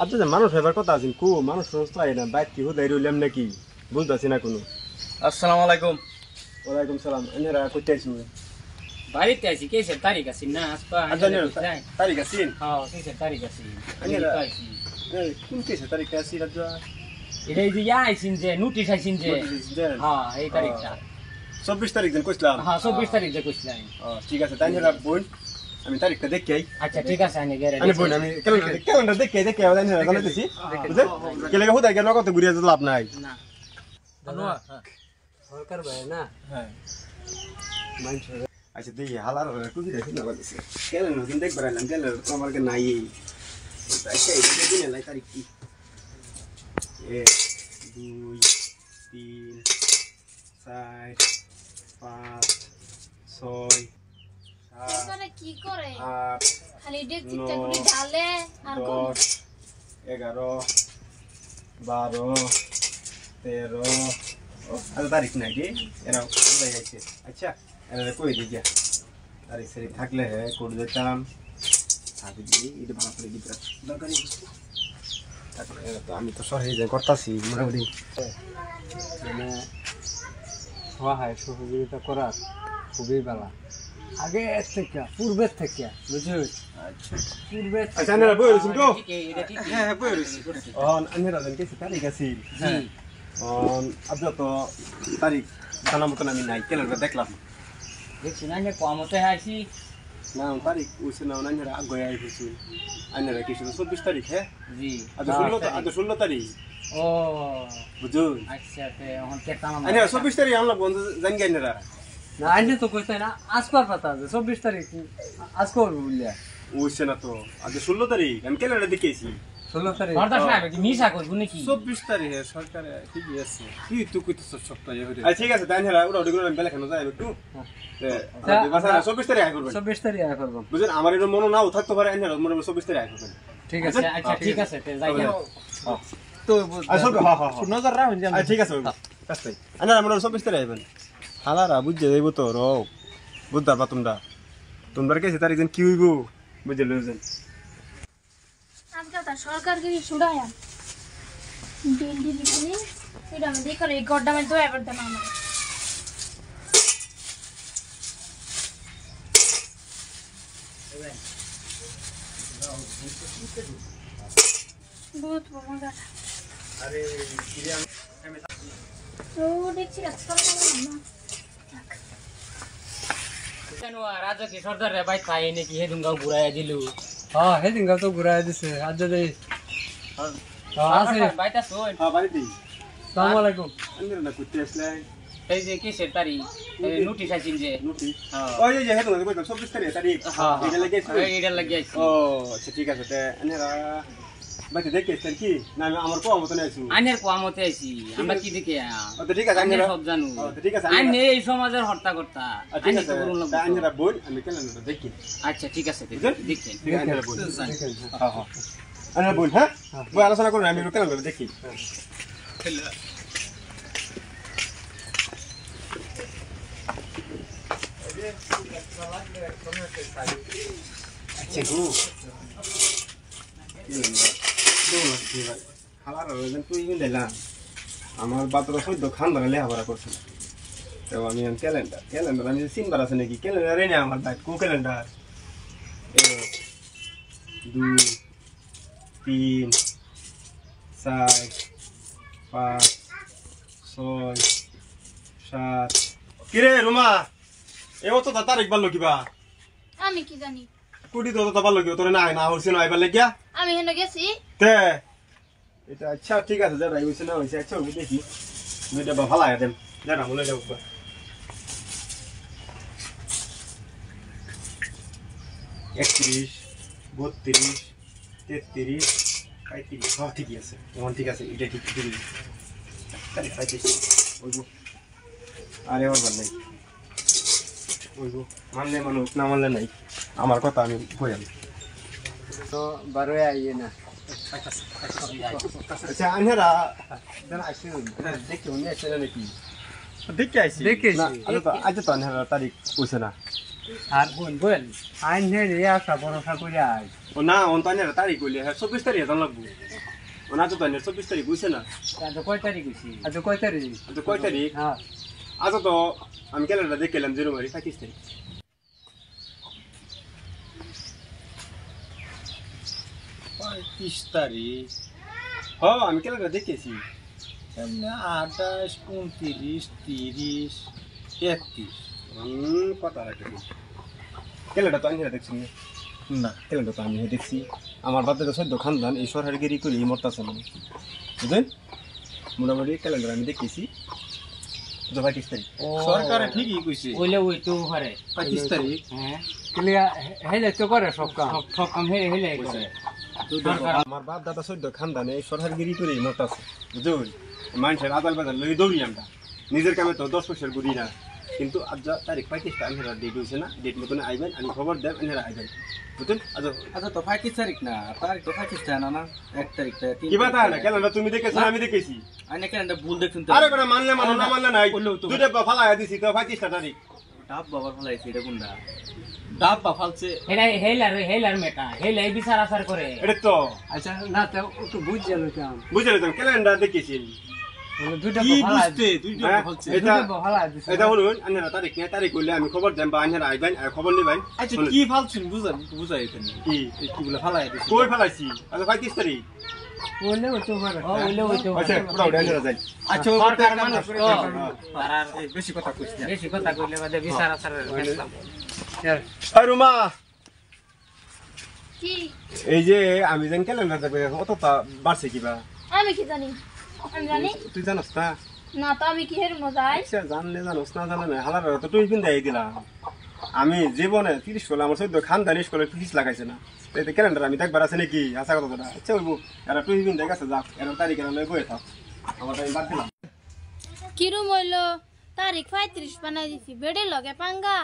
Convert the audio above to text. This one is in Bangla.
আচ্ছা যে মানুষ এবার কথা আছেন কো মানুষ সমস্ত আই না বাইক কি হুদাই রইলাম নাকি বুঝতাছি না কোনো। আসসালামু আলাইকুম। ওয়ালাইকুম সালাম। এনারা কইতে আইছেন বাড়িতে আছি কিসের তারিখ আছে না আসবা তারিখ আছেন? হ্যাঁ কিসের তারিখ আছে এনারা কোন কেসে তারিখ আছে রাজা? এটা এই যে আইছিন যে নোটিশ আইছিন যে হ্যাঁ এই তারিখটা 24 তারিখ দিন কইছিলাম। হ্যাঁ 24 তারিখ যে কইছিলাম। ঠিক আছে তাই এনারা বোন আমি তারিখটা দেখি আই। আচ্ছা ঠিক আছে আমি গেরে আমি বোন আমি ক্যালেন্ডার দেখি আবার এনারা জানাইতেছি বুঝছেন কেলে হুদাই গেল কত ঘুরিয়ে যেতে লাভ নাই না ধন্যবাদ সরকার ভাই না হ্যাঁ মাইন্ড আচ্ছা দেখি হালার কুকি দেখি না বলছে ক্যালেন্ডার দিন দেখবার আইলাম ক্যালেন্ডার আমার কে নাই আচ্ছা এই দিন লাই তারিখ কি 1 2 3 4 5 6 এখানে কি করে 8 খালি ডেকচিটা করে ঢালে আর কোন 11 12 13 আচ্ছা তারিখ নাই রে এরা কোথায় গেছে? আচ্ছা এরা কই দিছে তারিখ সারি থাকলে কোড দিতাম সাথে দিয়ে এটা বাপরে দিতে দরকার নেই। তারপরে তো আমি তো শহরে যাই করতাছি মোটামুটি মানে সহায় সহযোগিতা করার খুবই ভালো আগে থেকে পূর্বের থেকে বুঝলি পূর্বের আচ্ছা আপনারা বই রইছেন তো? এটা ঠিক হ্যাঁ বই রইছি আপনারা জানেন কি তারিখ আছে? জি আপনার তো তারিখ জানা মতন আমি নাই ক্যালেন্ডার দেখলাম দেখছি না যে কমতে আইছি না তারিখ ওইসে না আপনারা আগে আই হইছে আপনারা কি 24 তারিখ হ্যাঁ জি আজ 16 তারিখ ও বুঝুন আচ্ছা তে এখন কেতাম আপনারা 24 তারিখ আমরা বন্ধ জানি আপনারা না আইনে তো কইতে না আজকাল পাতা আছে 24 তারিখ আজ করব বুঝলিয়া ওইসে না তো আজ 16 তারিখ আমি ক্যালেন্ডার দেখেছি 16 তারিখ হরদাস না কি মিছা করব নাকি 24 তারিখে সরকারে ঠিকই আছে তুই তো কইতেছ সপ্তাহে হইরে আচ্ছা ঠিক আছে আপনারা ওটা ওটা করে বেলা কেন যায় একটু তে বাসা 24 তারিখ আয় করবেন 24 তারিখ আয় করব বুঝুন আমার এর মনে নাও থাকতে পারে আপনারা মনে 24 তারিখ আয় করবেন ঠিক আছে আচ্ছা ঠিক আছে তে যাই তো আচ্ছা হ্যাঁ হ্যাঁ নজর রাখুন জান ঠিক আছে কাছে আপনারা মনে 24 তারিখ আইবেন হালারা বুঝে যাইব তো রো বুঝতা বা তোমরা কেসে তারিখ দিন কি হইব বুঝে লইছেন আজকাল তো সরকারগিরি ছুড়ায় দিন দিন দিন এটা আমি দেখো এই গড্ডা মে দয়া করতে না আমার বহুত মজা আরে তো দেখছি আজকাল না কেন রাজা কি সর্দার রে ভাই তাই নাকি হে দুঙ্গা ঘুরাইয়া দিলু হ্যাঁ হেদিন গা তো ঘুরাই দিছে আজ যদি আছে ভাইটা শোন হ্যাঁ বাড়িতে আসসালামু আলাইকুম আপনারা না করতে আসলেন এই যে কিসের তারিখ নোটিশ আইছিন যে নোটিশ হ্যাঁ ওই যে হেতু কই 24 তারিখ তারিখ এটা লাগে এটা লাগি আইছি ও আচ্ছা ঠিক আছে তে আপনারা বাকি দেখেছেন কি না আমি আমার কোয়া মতন আইছি আইনের কোয়ামতে আইছি আমরা কি দেখে আচ্ছা ঠিক আছে আইনের আপনারা সব জানু ঠিক আছে আইনে এই সমাজের হর্তা কর্তা ঠিক আইনে আছে তো বলুন না আপনারা বল আমি ক্যালেন্ডার দেখি আচ্ছা ঠিক আছে দেখেন ঠিক আছে আপনারা বল হ্যাঁ হ্যাঁ আপনারা বল হ্যাঁ বই আলোচনা করুন আমি ক্যালেন্ডার দেখি আচ্ছা গো খাবার তুই দিলাম আমার বাতর সদ্য খান বানালে হাবারা করছিল তো আমি ক্যালেন্ডার আমি সিনবার আছে নাকি ক্যালেন্ডারে না আমার বাইক কো ক্যালেন্ডার 1 2 3 4 5 6 7 কিরে রুমা এও তো তারিখ বাড়লো কিবা আমি কি জানি কুটি তো বাড়লো কি তোরে না না হইছে না আইবার লাগিয়া আমি হেন গেছি তে এটা আচ্ছা ঠিক আছে যা হইছে না হইছে আচ্ছা ওই দেখি মেয়েটা বা ভালো আয়া দেন জানা বলে যাও 31 32 33 35 হ্যাঁ ঠিকই আছে এখন ঠিক আছে এটা ঠিক ঠিক তাহলে 35 ওইগো আরে আর বল নাই ওইগো মানলে মানুষ না মানলে নাই আমার কথা আমি কইলাম তো 12 আইয়ে না আচ্ছা আনহারা জানা আসেন দেখি উনি আসেন নাকি দেখি আইছি দেখেছি না আজ তো আনহারা তারিখ কইছে না আর বোন আইন হেরে আসা ভরসা করে আয় ও না অন্তানের তারিখ হইলে হ্যাঁ 24 তারিখ জান লাগবো ওনা তো তানের 24 তারিখ বুঝছে না আজ কয় তারিখ হইছে আজ কয় তারিখ তো কয় তারিখ হ্যাঁ আজ তো আমি ক্যালেন্ডার দেখলাম জানুয়ারি 25 তারিখ 25 তারিখ হ্যাঁ আমি ক্যালেন্ডার দেখেছি এমনি 28 29 30 31 কথা রাখি ক্যালেন্ডার তো আমি দেখছি না না ক্যালেন্ডার তো আমি দেখছি আমার বাপে তো সদ্য খানদান এই সরকারগিরি করে মরতাছে মানে বুঝলেন মোটামুটি ক্যালেন্ডার আমি দেখেছি 25 তারিখ সরকারে ঠিকই কইছে ওইলে ওই তো হারে 25 তারিখ হ্যাঁ ক্লিয়া হেলে তো করে সব কাম সব কাম হেলে হেলে করে সরকার আমার বাপ দাদা সদ্য খানদানে এই সরকারগিরি করে মরতাছে বুঝলেন মানুষের আদাল বাদাল লই দৌড়ি আমরা নিজের কামে তো 10 পয়সার গুড়ি না কিন্তু আজ যা তারিখ 25 আমি ডেট হইছে না ডেট মতন আইবেন আমি খবর দেব এনারা আইবেন বুঝলেন আচ্ছা তো 25 তারিখ না তারিখ তো 25 তারিখ না 1 তারিখ কিবা তা না ক্যালেন্ডার তুমি দেখেছো আমি দেখেছি আইনে ক্যালেন্ডার ভুল দেখছেন তো আরে করে মানলে মানো না মানলে নাই বললেও তো। দুইটা ফালায়া দিছি তো 25 তারিখ ডাব বাবার ফলাইছে এটা কোনটা ডাব বা ফালছে হেলা হেলার মেটা হেলে বিচার আচার করে এটা তো আচ্ছা না তো একটু বুঝ গেল কাম বুঝলে তো ক্যালেন্ডার দেখেছি বলে দুইটা কি ভালো বুঝতে দুইটা হ্যাঁ, ফালছে এটা ভালো দিছে এটা বলুন আন্নারা তারিখ নিয়ে তারিখ করলে আমি খবর দেব বা আন্নারা আইবেন আর খবর নিবেন আচ্ছা কি ফালছেন বুঝাই এখানে কি কি বলে ফালাই দিছে কই ফেলাইছি আচ্ছা 25 তারিখ বলে তো করে ওইলে ওই তো আচ্ছা পুরো উড়ে আন্নারা যাই আচ্ছা সরকার মানুষ তো তারা এই বেশি কথা কইছ না বেশি কথা কইলে বাদে বিচার আচারের ফেসলাম আর রুমা কি এই যে আমি যেন ক্যালেন্ডার দেখবে কতটা বাড়ছে কিবা আমি কি জানি আমি জানি তুই জানোস না না তো আমি কি হের মজাই আচ্ছা জানলে জানোস না জানলে না হালার তো তুই পিন দেই দিলাম আমি জীবনে 30 সালে আমার সদ্য খানদানি স্কুলে ফিস লাগাইছে না এই ক্যালেন্ডার আমি দেখবার আছে নাকি আশা কথা না আচ্ছা বলবো এরা তুই পিন দেখাছে যা এরা তারিখ এরা লই বই থাক আমার টাইম বাদ দিলাম কিরম হইলো তারিখ 35 বানাই দিছি বেড়ে লগে পাঙ্গা